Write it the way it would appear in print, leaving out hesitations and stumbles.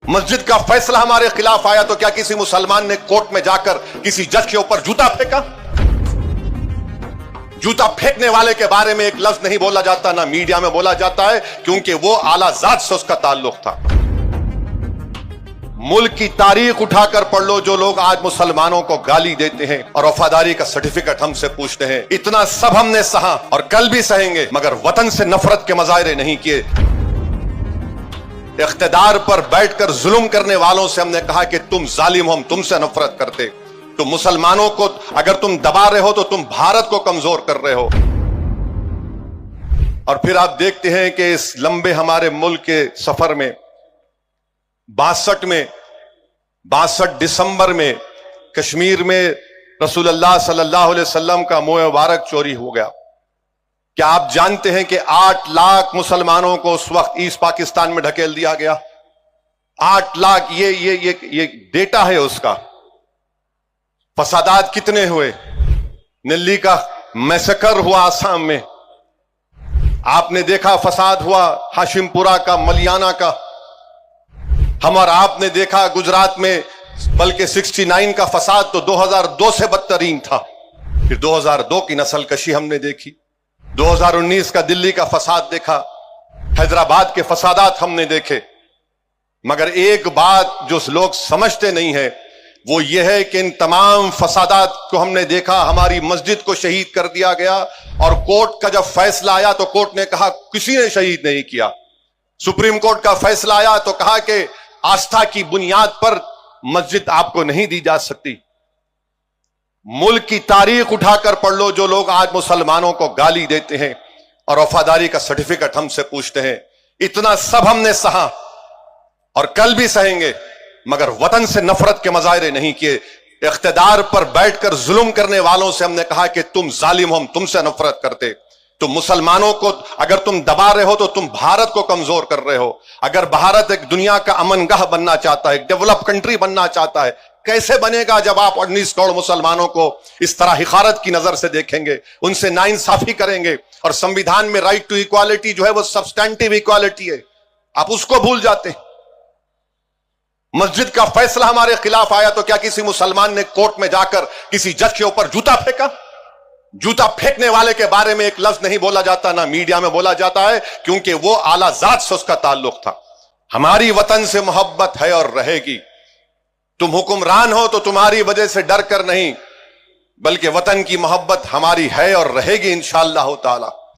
مسجد کا فیصلہ ہمارے خلاف آیا تو کیا کسی مسلمان نے کورٹ میں جا کر کسی جج کے اوپر جوتا پھینکا؟ جوتا پھینکنے والے کے بارے میں ایک لفظ نہیں بولا جاتا، نہ میڈیا میں بولا جاتا ہے، کیونکہ وہ اعلیٰ ذات سے اس کا تعلق تھا۔ ملک کی تاریخ اٹھا کر پڑھ لو، جو لوگ آج مسلمانوں کو گالی دیتے ہیں اور وفاداری کا سرٹیفکیٹ ہم سے پوچھتے ہیں، اتنا سب ہم نے سہا اور کل بھی سہیں گے، مگر وطن سے نفرت کے مظاہرے نہیں کیے۔ اقتدار پر بیٹھ کر ظلم کرنے والوں سے ہم نے کہا کہ تم ظالم ہو، ہم تم سے نفرت کرتے۔ تو مسلمانوں کو اگر تم دبا رہے ہو تو تم بھارت کو کمزور کر رہے ہو۔ اور پھر آپ دیکھتے ہیں کہ اس لمبے ہمارے ملک کے سفر میں 62 دسمبر میں کشمیر میں رسول اللہ صلی اللہ علیہ وسلم کا منہ مبارک چوری ہو گیا۔ کیا آپ جانتے ہیں کہ 8 لاکھ مسلمانوں کو اس وقت ایسٹ پاکستان میں ڈھکیل دیا گیا؟ 8 لاکھ، یہ ڈیٹا ہے اس کا۔ فسادات کتنے ہوئے؟ نلی کا میسکر ہوا آسام میں، آپ نے دیکھا فساد ہوا ہاشم پورہ کا، ملیانہ کا۔ ہم اور آپ نے دیکھا گجرات میں، بلکہ 69 کا فساد تو 2002 سے بدترین تھا۔ پھر 2002 کی نسل کشی ہم نے دیکھی، 2019 کا دلی کا فساد دیکھا، حیدرآباد کے فسادات ہم نے دیکھے۔ مگر ایک بات جو لوگ سمجھتے نہیں ہے وہ یہ ہے کہ ان تمام فسادات کو ہم نے دیکھا، ہماری مسجد کو شہید کر دیا گیا، اور کورٹ کا جب فیصلہ آیا تو کورٹ نے کہا کسی نے شہید نہیں کیا۔ سپریم کورٹ کا فیصلہ آیا تو کہا کہ آستھا کی بنیاد پر مسجد آپ کو نہیں دی جا سکتی۔ ملک کی تاریخ اٹھا کر پڑھ لو، جو لوگ آج مسلمانوں کو گالی دیتے ہیں اور وفاداری کا سرٹیفکیٹ ہم سے پوچھتے ہیں، اتنا سب ہم نے سہا اور کل بھی سہیں گے، مگر وطن سے نفرت کے مظاہرے نہیں کیے۔ اقتدار پر بیٹھ کر ظلم کرنے والوں سے ہم نے کہا کہ تم ظالم ہو، ہم تم سے نفرت کرتے۔ تو مسلمانوں کو اگر تم دبا رہے ہو تو تم بھارت کو کمزور کر رہے ہو۔ اگر بھارت ایک دنیا کا امن گاہ بننا چاہتا ہے، ایک ڈیولپ کنٹری بننا چاہتا ہے، کیسے بنے گا جب آپ 19 کروڑ مسلمانوں کو اس طرح حقارت کی نظر سے دیکھیں گے، ان سے ناانصافی کریں گے؟ اور سمویدھان میں رائٹ ٹو ایکوالٹی جو ہے وہ سبسٹینٹیو ایکوالٹی ہے، آپ اس کو بھول جاتے ہیں۔ مسجد کا فیصلہ ہمارے خلاف آیا تو کیا کسی مسلمان نے کورٹ میں جا کر کسی جج کے اوپر جوتا پھینکا؟ جوتا پھینکنے والے کے بارے میں ایک لفظ نہیں بولا جاتا، نہ میڈیا میں بولا جاتا ہے، کیونکہ وہ اعلیٰ ذات سے اس کا تعلق تھا۔ ہماری وطن سے محبت ہے اور رہے گی۔ تم حکمران ہو تو تمہاری وجہ سے ڈر کر نہیں، بلکہ وطن کی محبت ہماری ہے اور رہے گی انشاءاللہ تعالی۔